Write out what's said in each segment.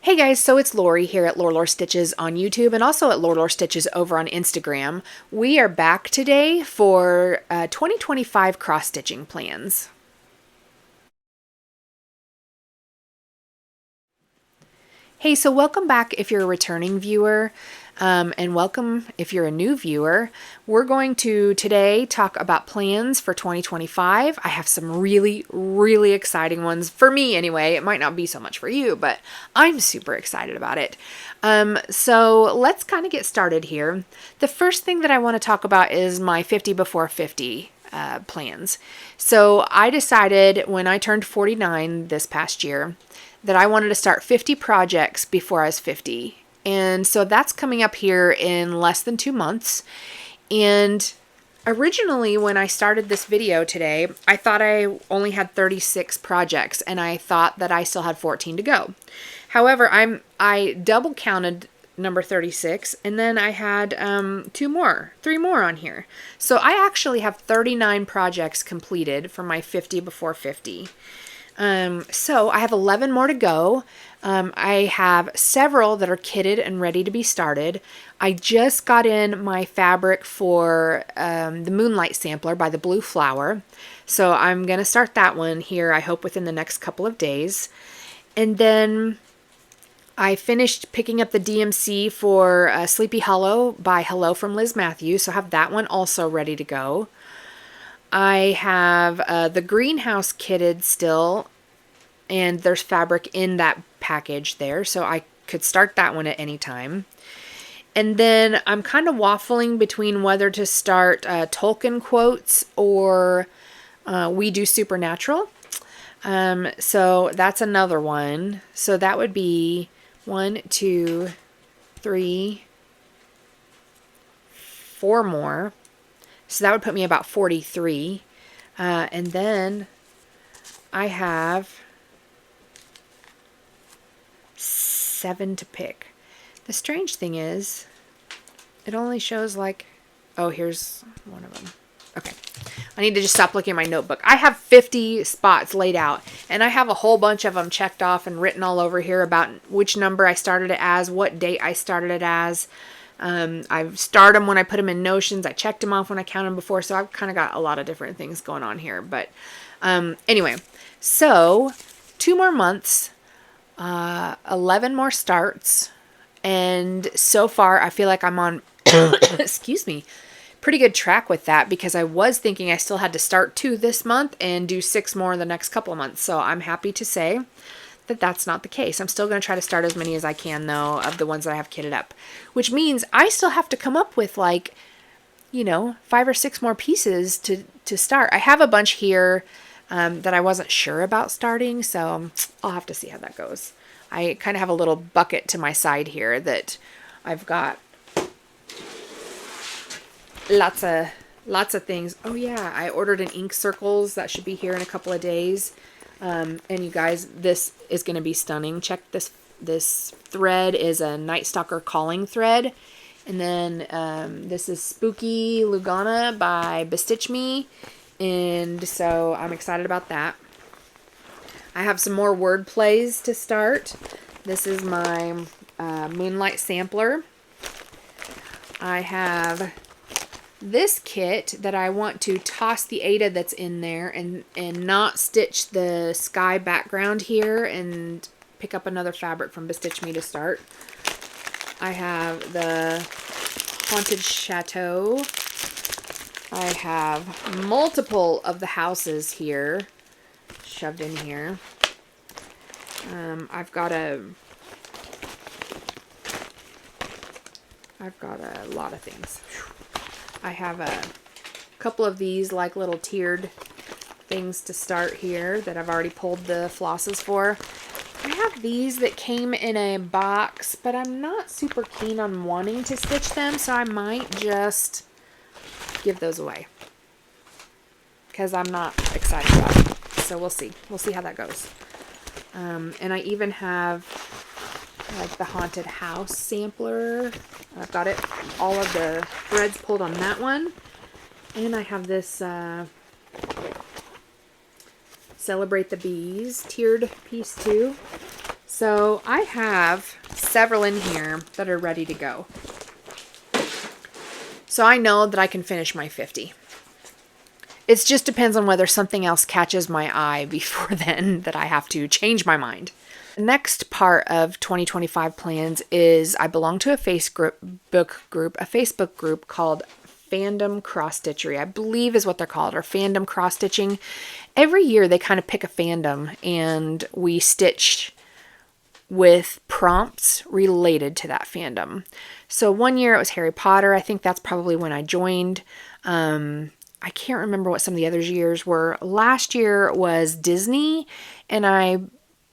Hey guys, so it's Lori here at Lore Stitches on YouTube and also at Lore Stitches over on Instagram. We are back today for 2025 cross-stitching plans. Hey, so welcome back if you're a returning viewer, and welcome if you're a new viewer. We're going to today talk about plans for 2025. I have some really exciting ones for me anyway. It might not be so much for you, but I'm super excited about it. So let's kind of get started here. The first thing that I want to talk about is my 50 before 50 plans. So I decided when I turned 49 this past year that I wanted to start 50 projects before I was 50. And so that's coming up here in less than 2 months. And originally when I started this video today, I thought I only had 36 projects and I thought that I still had 14 to go. However, I double counted number 36 and then I had 3 more on here. So I actually have 39 projects completed for my 50 before 50. So I have 11 more to go. I have several that are kitted and ready to be started. I just got in my fabric for the Moonlight Sampler by the Blue Flower. So I'm going to start that one here, I hope within the next couple of days. And then I finished picking up the DMC for Sleepy Hollow by Hello from Liz Matthews. So I have that one also ready to go. I have the greenhouse kitted still, and there's fabric in that package there, so I could start that one at any time. And then I'm kind of waffling between whether to start Tolkien quotes or We Do Supernatural. So that's another one. So that would be 1, 2, 3, 4 more. So that would put me about 43. And then I have 7 to pick. The strange thing is, it only shows like, oh, here's one of them. Okay. I need to just stop looking at my notebook. I have 50 spots laid out, and I have a whole bunch of them checked off and written all over here about which number I started it as, what date I started it as. I start them when I put them in Notions. I checked them off when I counted them before. So I've kind of got a lot of different things going on here. But anyway, so 2 more months, 11 more starts. And so far, I feel like I'm on, excuse me, pretty good track with that because I was thinking I still had to start 2 this month and do 6 more in the next couple of months. So I'm happy to say that that's not the case. I'm still going to try to start as many as I can, though, of the ones that I have kitted up, which means I still have to come up with, like, 5 or 6 more pieces to start. I have a bunch here that I wasn't sure about starting, so I'll have to see how that goes. I kind of have a little bucket to my side here that I've got lots of things. Oh yeah, I ordered an ink circles that should be here in a couple of days. And you guys, this is going to be stunning. Check this. This thread is a Night Stalker calling thread. And then this is Spooky Lugana by Bestitch Me. And so I'm excited about that. I have some more word plays to start. This is my Moonlight Sampler. I have this kit that I want to toss the Ada that's in there and not stitch the sky background here and pick up another fabric from Bestitch Me to start. I have the Haunted Chateau. I have multiple of the houses here shoved in here. I've got a lot of things. I have a couple of these like little tiered things to start here that I've already pulled the flosses for. I have these that came in a box, but I'm not super keen on wanting to stitch them, so I might just give those away because I'm not excited about it. So we'll see. We'll see how that goes. And I even have like the Haunted House sampler. I've got it, all of the threads pulled on that one. And I have this Celebrate the Bees tiered piece too. So I have several in here that are ready to go. So I know that I can finish my 50. It just depends on whether something else catches my eye before then that I have to change my mind. The next part of 2025 plans is I belong to a Facebook group called Fandom Cross Stitchery, I believe is what they're called, or Fandom Cross Stitching. Every year they kind of pick a fandom and we stitch with prompts related to that fandom. So one year it was Harry Potter. I think that's probably when I joined. I can't remember what some of the other years were. Last year was Disney, and I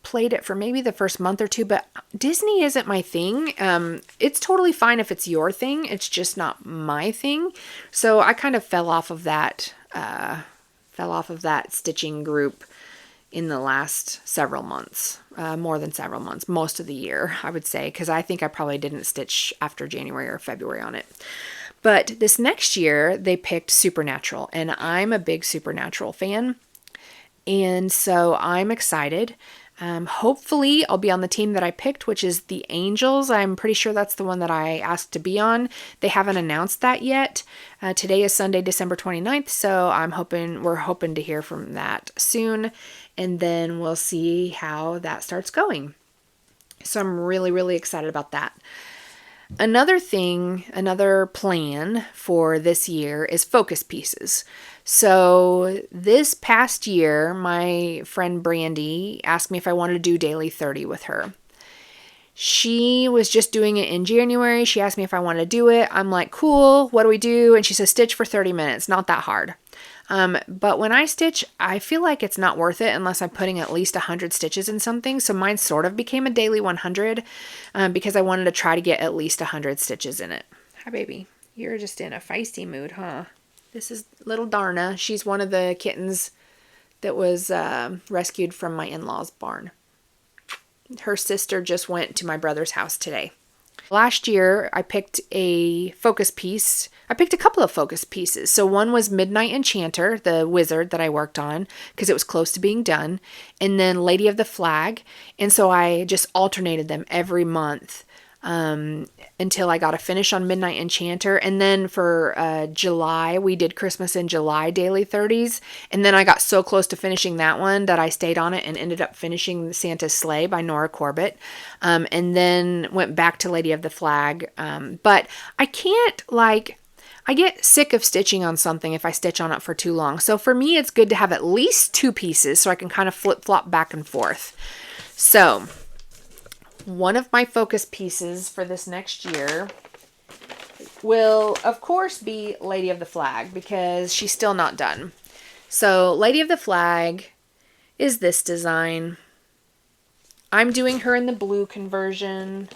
played it for maybe the first month or two, but Disney isn't my thing. It's totally fine if it's your thing. It's just not my thing. So I kind of fell off of that stitching group in the last several months, more than several months, most of the year, I would say, because I think I probably didn't stitch after January or February on it. But this next year, they picked Supernatural, and I'm a big Supernatural fan, and so I'm excited. Hopefully, I'll be on the team that I picked, which is the Angels. I'm pretty sure that's the one that I asked to be on. They haven't announced that yet. Today is Sunday, December 29th, so we're hoping to hear from that soon, and then we'll see how that starts going. So I'm really, really excited about that. Another plan for this year is focus pieces. So this past year, my friend Brandy asked me if I wanted to do daily 30 with her. She was just doing it in January. She asked me if I wanted to do it. I'm like, cool, what do we do? And she says, stitch for 30 minutes, not that hard. But when I stitch, I feel like it's not worth it unless I'm putting at least 100 stitches in something. So mine sort of became a daily 100 because I wanted to try to get at least 100 stitches in it. Hi, baby. You're just in a feisty mood, huh? This is little Darna. She's one of the kittens that was rescued from my in-laws' barn. Her sister just went to my brother's house today. Last year, I picked a focus piece. I picked a couple of focus pieces. So one was Midnight Enchanter, the wizard that I worked on, because it was close to being done. And then Lady of the Flag. And so I just alternated them every month until I got a finish on Midnight Enchanter. And then for July, we did Christmas in July daily 30s. And then I got so close to finishing that one that I stayed on it and ended up finishing Santa's Sleigh by Nora Corbett. And then went back to Lady of the Flag. But I can't, I get sick of stitching on something if I stitch on it for too long. So for me, it's good to have at least 2 pieces so I can kind of flip-flop back and forth. So one of my focus pieces for this next year will, of course, be Lady of the Flag because she's still not done. So Lady of the Flag is this design. I'm doing her in the blue conversion,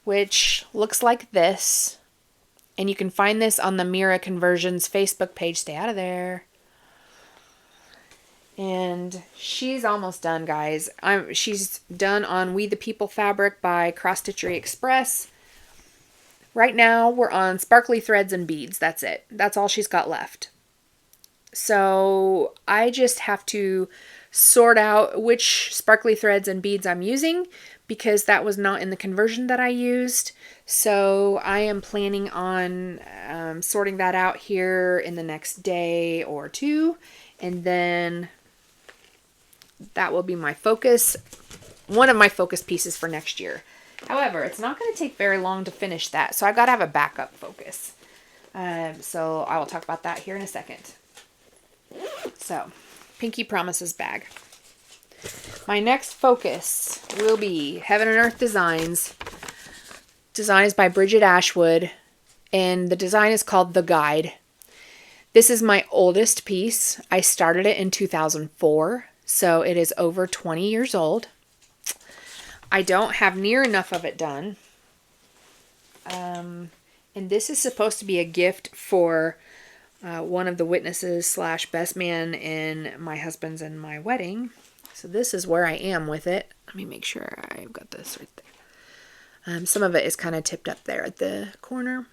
which looks like this. And you can find this on the Mira Conversions Facebook page. Stay out of there. And she's almost done, guys. She's done on We the People fabric by Cross Stitchery Express. Right now, we're on sparkly threads and beads. That's it. That's all she's got left. So I just have to sort out which sparkly threads and beads I'm using because that was not in the conversion that I used. So I am planning on sorting that out here in the next day or two. And then that will be my focus, one of my focus pieces for next year. However, it's not going to take very long to finish that. So I got to have a backup focus. So I will talk about that here in a second. So, Pinky Promises bag. My next focus will be Heaven and Earth Designs. Design is by Brigid Ashwood, and the design is called The Guide. This is my oldest piece. I started it in 2004, so it is over 20 years old. I don't have near enough of it done. And this is supposed to be a gift for one of the witnesses / best man in my husband's and my wedding. So this is where I am with it. Let me make sure I've got this right there. Some of it is kind of tipped up there at the corner.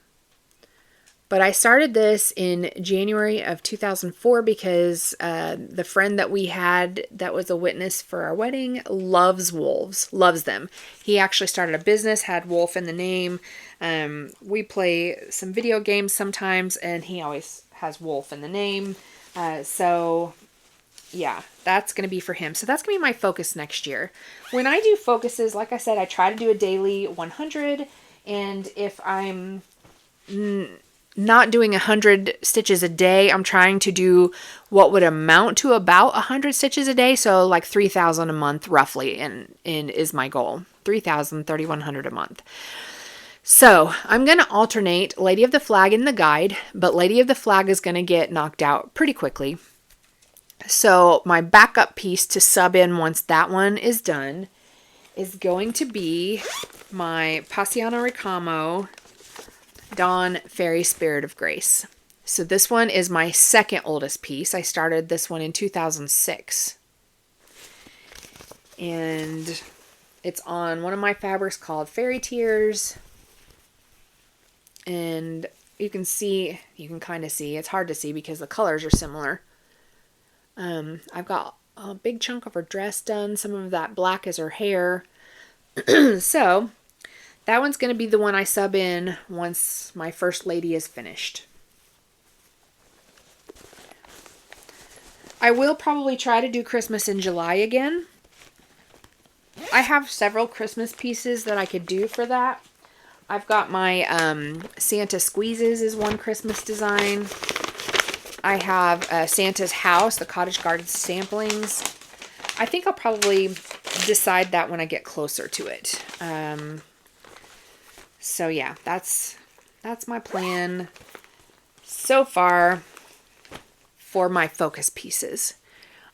But I started this in January of 2004 because the friend that we had that was a witness for our wedding loves wolves, loves them. He actually started a business, had wolf in the name. We play some video games sometimes, and he always has wolf in the name. So yeah, that's going to be for him. So that's going to be my focus next year. When I do focuses, like I said, I try to do a daily 100. And if I'm not doing 100 stitches a day, I'm trying to do what would amount to about 100 stitches a day. So like 3,000 a month roughly and is my goal. 3,000, 3,100 a month. So I'm going to alternate Lady of the Flag in the guide, but Lady of the Flag is going to get knocked out pretty quickly. So my backup piece to sub in once that one is done is going to be my Passione Ricamo Dawn Fairy Spirit of Grace. So this one is my second oldest piece. I started this one in 2006. And it's on one of my fabrics called Fairy Tears. And you can kind of see, it's hard to see because the colors are similar. I've got a big chunk of her dress done. Some of that black is her hair. So that one's going to be the one I sub in once my first lady is finished. I will probably try to do Christmas in July again. I have several Christmas pieces that I could do for that. I've got my Santa Squeezes is one Christmas design. I have Santa's House, the Cottage Garden samplings. I think I'll probably decide that when I get closer to it. So yeah, that's my plan so far for my focus pieces.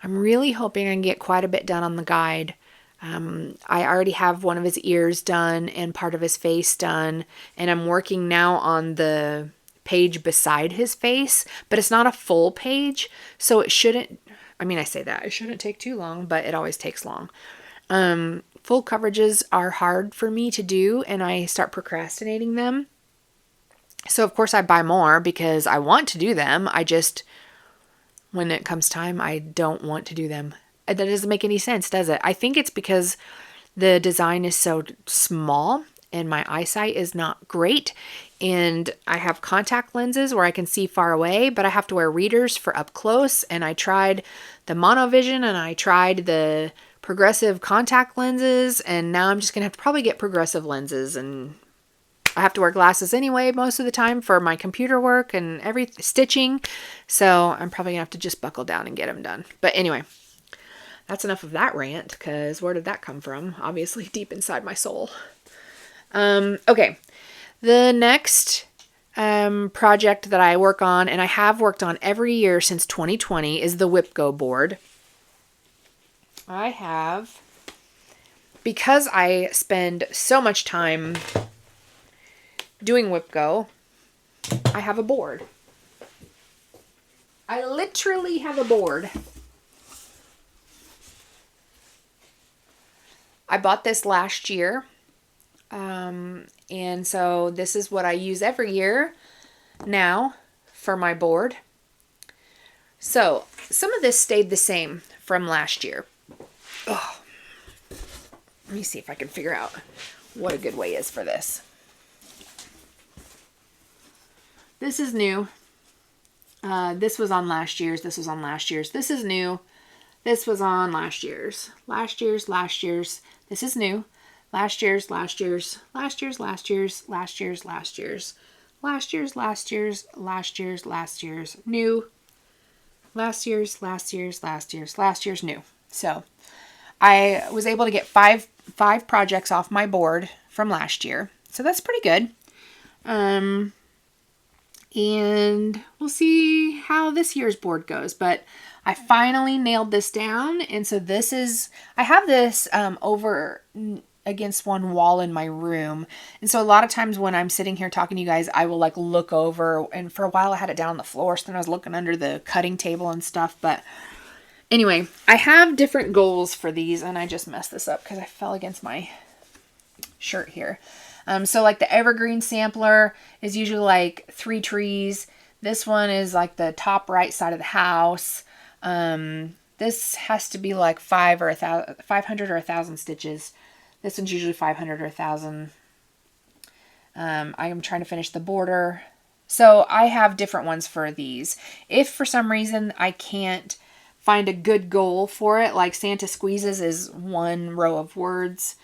I'm really hoping I can get quite a bit done on the guide. I already have one of his ears done and part of his face done, and I'm working now on the page beside his face, but it's not a full page, so it shouldn't, I say that, it shouldn't take too long, but it always takes long. Full coverages are hard for me to do, and I start procrastinating them. So of course I buy more because I want to do them. I just, when it comes time, I don't want to do them. That doesn't make any sense, does it? I think it's because the design is so small and my eyesight is not great. And I have contact lenses where I can see far away, but I have to wear readers for up close. And I tried the monovision and I tried the progressive contact lenses, and now I'm just going to have to probably get progressive lenses, and I have to wear glasses anyway most of the time for my computer work and stitching. So I'm probably going to have to just buckle down and get them done. But anyway, that's enough of that rant, because where did that come from? Obviously deep inside my soul. Okay. The next project that I work on, and I have worked on every year since 2020, is the WIPGO board. I have, because I spend so much time doing WIPGO, I have a board. I literally have a board. I bought this last year. And so this is what I use every year now for my board. So some of this stayed the same from last year. Oh, let me see if I can figure out what a good way is for this. This is new. This was on last year's. This was on last year's. This is new. This was on last year's. Last year's. This is new. Last year's. New. Last year's. New. So I was able to get five projects off my board from last year. So that's pretty good. And we'll see how this year's board goes. But I finally nailed this down. And so this is, I have this over against one wall in my room. And so a lot of times when I'm sitting here talking to you guys, I will like look over, and for a while I had it down on the floor. So then I was looking under the cutting table and stuff. But anyway, I have different goals for these, and I just messed this up because I fell against my shirt here. So like the evergreen sampler is usually like 3 trees. This one is like the top right side of the house. This has to be like 500 or 1,000 stitches. This one's usually 500 or 1,000. I am trying to finish the border. So I have different ones for these. If for some reason I can't find a good goal for it, like Santa Squeezes is 1 row of words.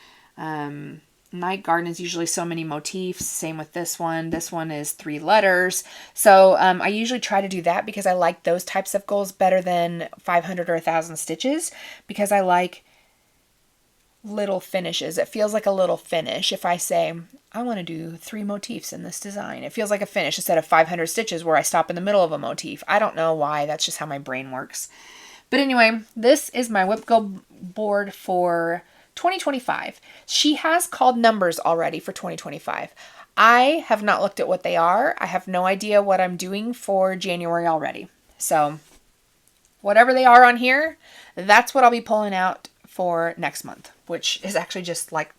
Night Garden is usually so many motifs. Same with this one. This one is 3 letters. So I usually try to do that because I like those types of goals better than 500 or 1,000 stitches, because I like little finishes. It feels like a little finish. If I say, I want to do 3 motifs in this design, it feels like a finish instead of 500 stitches where I stop in the middle of a motif. I don't know why. That's just how my brain works. But anyway, this is my WIPGO board for 2025. She has called numbers already for 2025. I have not looked at what they are. I have no idea what I'm doing for January already. So whatever they are on here, that's what I'll be pulling out for next month, which is actually just like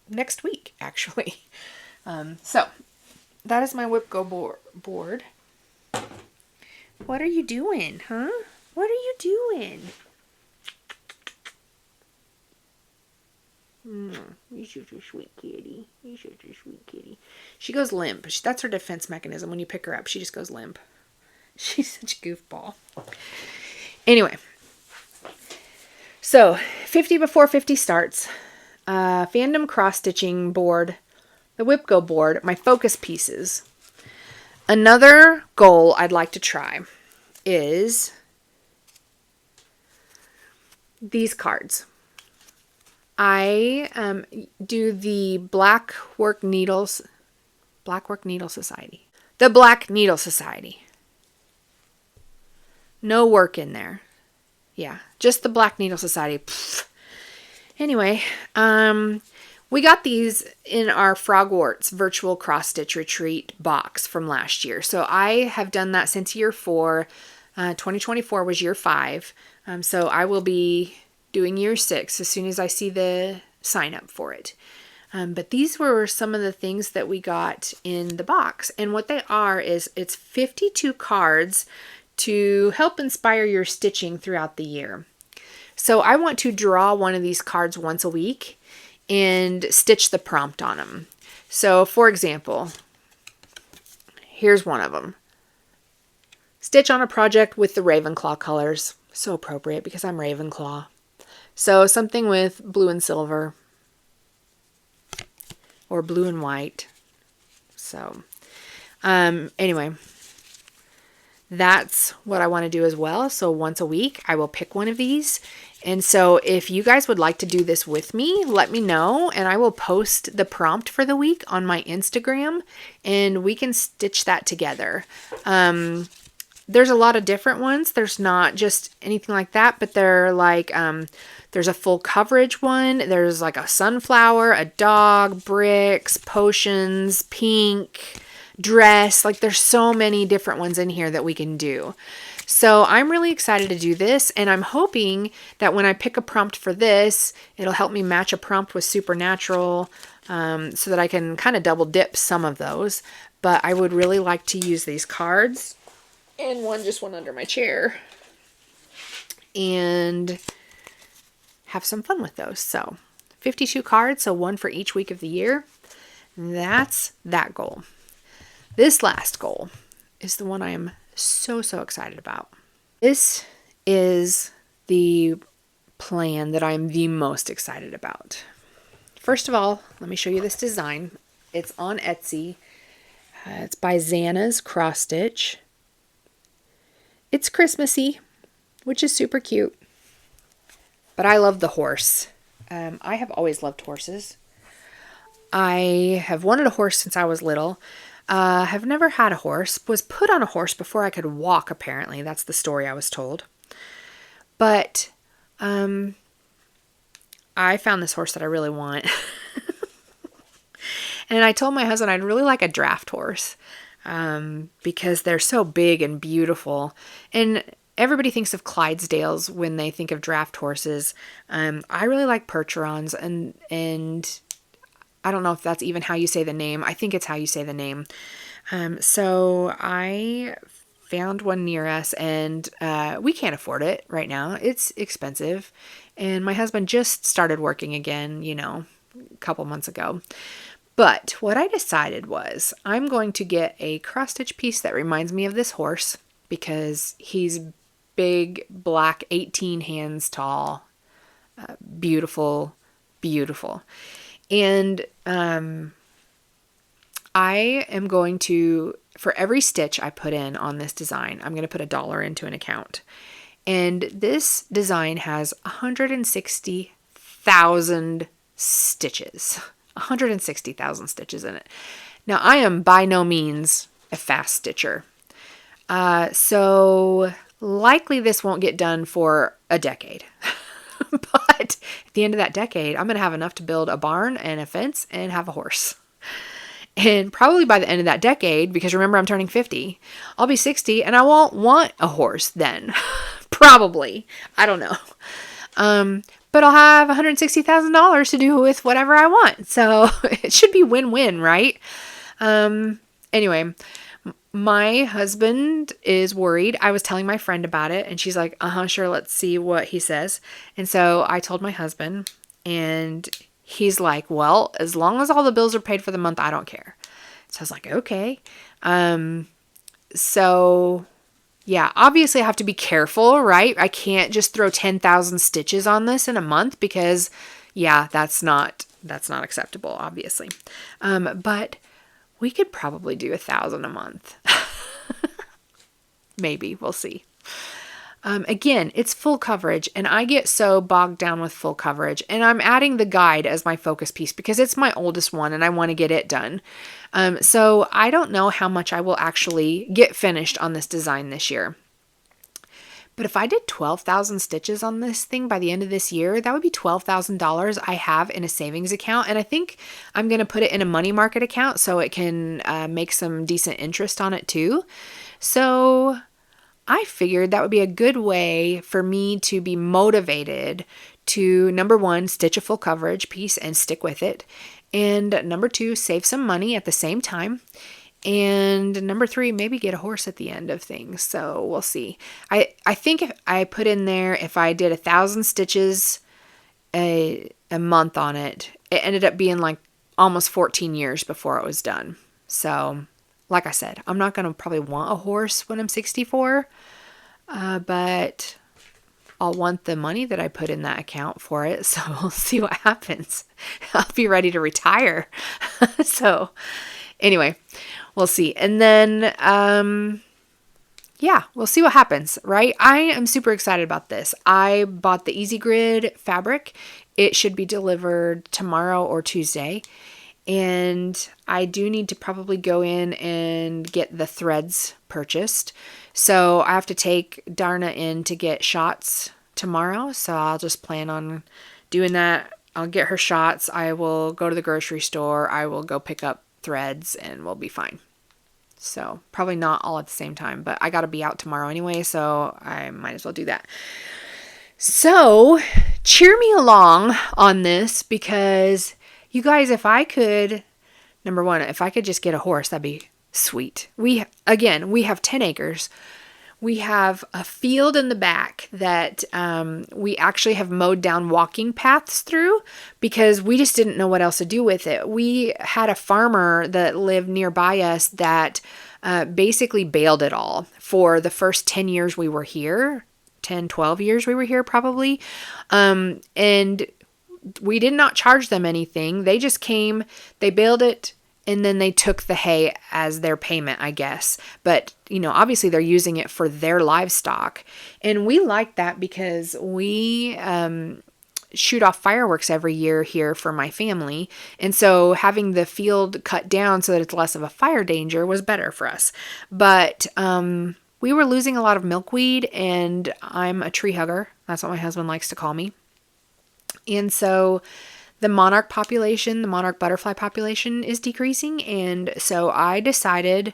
next week, actually. So that is my WIPGO board. What are you doing, huh? What are you doing? You're such a sweet kitty. You're such a sweet kitty. She goes limp. That's her defense mechanism. When you pick her up, she just goes limp. She's such a goofball. Anyway. So, 50 before 50 starts. Fandom cross-stitching board. The WIPGO board. My focus pieces. Another goal I'd like to try is these cards. I do the Black Work Needle Society. The Black Needle Society. No work in there. Yeah, just the Black Needle Society. Pfft. Anyway, we got these in our Frogwarts virtual cross stitch retreat box from last year. So I have done that since year 4. 2024 was year 5. So I will be doing year 6 as soon as I see the sign up for it. But these were some of the things that we got in the box. And what they are is it's 52 cards to help inspire your stitching throughout the year. So I want to draw one of these cards once a week and stitch the prompt on them. So for example, here's one of them. Stitch on a project with the Ravenclaw colors. So appropriate because I'm Ravenclaw. So something with blue and silver or blue and white. So anyway, that's what I want to do as well. So once a week, I will pick one of these. And so if you guys would like to do this with me, let me know. And I will post the prompt for the week on my Instagram and we can stitch that together. There's a lot of different ones. There's not just anything like that, but they're like, there's a full coverage one. There's like a sunflower, a dog, bricks, potions, pink, dress. Like there's so many different ones in here that we can do. So I'm really excited to do this, and I'm hoping that when I pick a prompt for this, it'll help me match a prompt with Supernatural, so that I can kind of double dip some of those. But I would really like to use these cards, and one just went under my chair, and have some fun with those. So 52 cards, so one for each week of the year. That's that goal. This last goal is the one I am so excited about. This is the plan that I'm the most excited about. First of all, let me show you this design. It's on Etsy. It's by Zanna's Cross Stitch. It's Christmassy, which is super cute. But I love the horse. I have always loved horses. I have wanted a horse since I was little. Have never had a horse. Was put on a horse before I could walk, apparently. That's the story I was told. But I found this horse that I really want. And I told my husband I'd really like a draft horse, because they're so big and beautiful. And everybody thinks of Clydesdales when they think of draft horses. I really like Percherons, and I don't know if that's even how you say the name. I think it's how you say the name. So I found one near us, and we can't afford it right now. It's expensive. And my husband just started working again, a couple months ago. But what I decided was I'm going to get a cross-stitch piece that reminds me of this horse, because he's big, black, 18 hands tall, beautiful, beautiful. And I am going to, for every stitch I put in on this design, I'm going to put $1 into an account. And this design has 160,000 stitches. 160,000 stitches in it. Now, I am by no means a fast stitcher. So likely this won't get done for a decade. But at the end of that decade, I'm going to have enough to build a barn and a fence and have a horse. And probably by the end of that decade, because remember, I'm turning 50, I'll be 60 and I won't want a horse then. Probably. I don't know. But I'll have $160,000 to do with whatever I want. So it should be win-win, right? Anyway, my husband is worried. I was telling my friend about it, and she's like, sure, let's see what he says. And so I told my husband, and he's like, well, as long as all the bills are paid for the month, I don't care. So I was like, okay. So yeah, obviously I have to be careful, right? I can't just throw 10,000 stitches on this in a month, because yeah, that's not acceptable, obviously. But we could probably do 1,000 a month. Maybe, we'll see. Again, it's full coverage, and I get so bogged down with full coverage, and I'm adding the guide as my focus piece because it's my oldest one and I want to get it done. So I don't know how much I will actually get finished on this design this year. But if I did 12,000 stitches on this thing by the end of this year, that would be $12,000 I have in a savings account. And I think I'm going to put it in a money market account so it can make some decent interest on it too. So I figured that would be a good way for me to be motivated to, number one, stitch a full coverage piece and stick with it. And number two, save some money at the same time. And number three, maybe get a horse at the end of things. So we'll see. I think if I put in there, if I did 1,000 stitches a month on it, it ended up being like almost 14 years before it was done. So like I said, I'm not going to probably want a horse when I'm 64, but I'll want the money that I put in that account for it. So we'll see what happens. I'll be ready to retire. So anyway, we'll see. And then, yeah, we'll see what happens, right? I am super excited about this. I bought the Easy Grid fabric. It should be delivered tomorrow or Tuesday. And I do need to probably go in and get the threads purchased. So I have to take Darna in to get shots tomorrow. So I'll just plan on doing that. I'll get her shots. I will go to the grocery store. I will go pick up threads and we'll be fine. So probably not all at the same time, but I got to be out tomorrow anyway, so I might as well do that. So cheer me along on this, because you guys, if I could, number one, if I could just get a horse, that'd be sweet. We have 10 acres. We have a field in the back that we actually have mowed down walking paths through because we just didn't know what else to do with it. We had a farmer that lived nearby us that basically bailed it all for the first 10 years we were here, 10, 12 years we were here probably. And we did not charge them anything. They just came, they baled it, and then they took the hay as their payment, I guess. But, obviously they're using it for their livestock. And we like that because we shoot off fireworks every year here for my family. And so having the field cut down so that it's less of a fire danger was better for us. But we were losing a lot of milkweed, and I'm a tree hugger. That's what my husband likes to call me. And so the monarch population, the monarch butterfly population is decreasing. And so I decided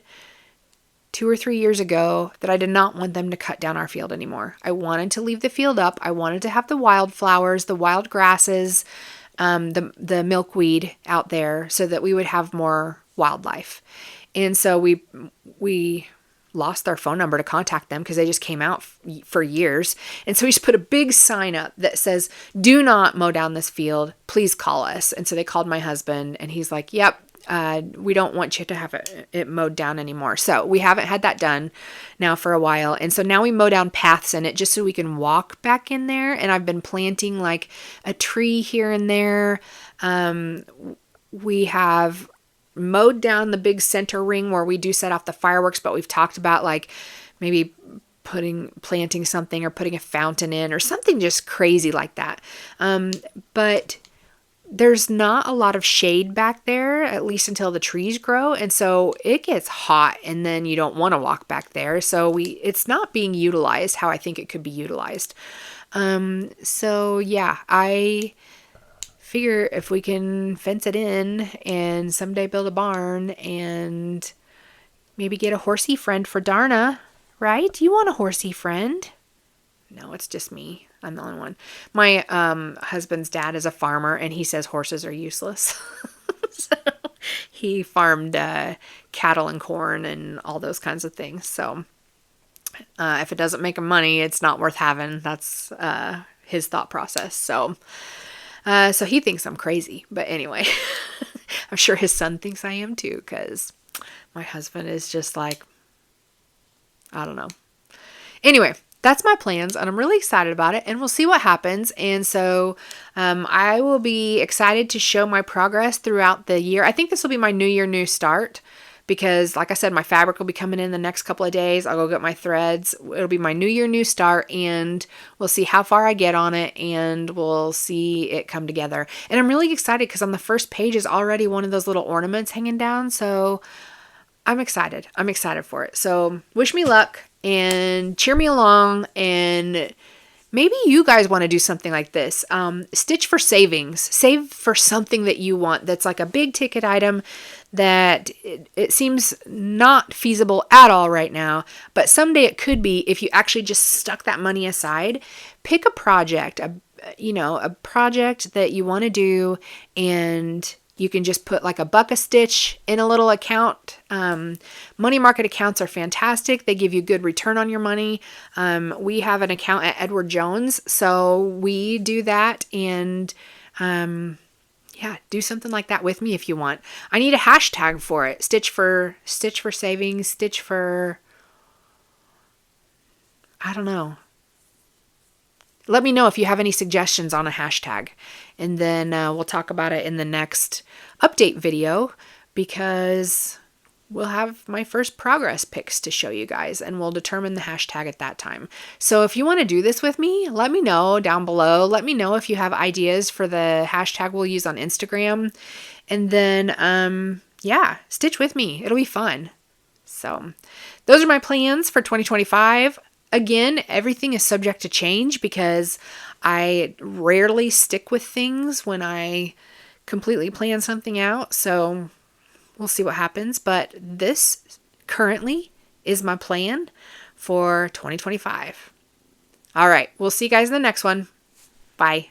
2 or 3 years ago that I did not want them to cut down our field anymore. I wanted to leave the field up. I wanted to have the wildflowers, the wild grasses, the milkweed out there so that we would have more wildlife. And so we lost their phone number to contact them because they just came out for years. And so we just put a big sign up that says, do not mow down this field. Please call us. And so they called my husband and he's like, yep, we don't want you to have it mowed down anymore. So we haven't had that done now for a while. And so now we mow down paths in it just so we can walk back in there. And I've been planting like a tree here and there. We have mowed down the big center ring where we do set off the fireworks, but we've talked about like maybe planting something or putting a fountain in or something just crazy like that. But there's not a lot of shade back there, at least until the trees grow. And so it gets hot and then you don't want to walk back there. So it's not being utilized how I think it could be utilized. So yeah, I figure if we can fence it in and someday build a barn and maybe get a horsey friend for Darna, right? You want a horsey friend? No, it's just me. I'm the only one. My husband's dad is a farmer and he says horses are useless. So he farmed cattle and corn and all those kinds of things. So if it doesn't make him money, it's not worth having. That's his thought process. So he thinks I'm crazy. But anyway, I'm sure his son thinks I am too, because my husband is just like, I don't know. Anyway, that's my plans and I'm really excited about it and we'll see what happens. And so I will be excited to show my progress throughout the year. I think this will be my new year, new start because like I said, my fabric will be coming in the next couple of days. I'll go get my threads. It'll be my new year, new start and we'll see how far I get on it and we'll see it come together. And I'm really excited because on the first page is already one of those little ornaments hanging down. So I'm excited. I'm excited for it. So wish me luck and cheer me along. And maybe you guys want to do something like this. Stitch for savings. Save for something that you want that's like a big ticket item that it seems not feasible at all right now. But someday it could be if you actually just stuck that money aside. Pick a project, a project that you want to do and you can just put like a buck a stitch in a little account. Money market accounts are fantastic. They give you good return on your money. We have an account at Edward Jones, so we do that. And yeah, do something like that with me if you want. I need a hashtag for it. Stitch for savings. Stitch for, I don't know. Let me know if you have any suggestions on a hashtag. And then we'll talk about it in the next update video because we'll have my first progress pics to show you guys and we'll determine the hashtag at that time. So if you want to do this with me, let me know down below. Let me know if you have ideas for the hashtag we'll use on Instagram. And then, yeah, stitch with me. It'll be fun. So those are my plans for 2025. Again, everything is subject to change because I rarely stick with things when I completely plan something out. So we'll see what happens. But this currently is my plan for 2025. All right. We'll see you guys in the next one. Bye.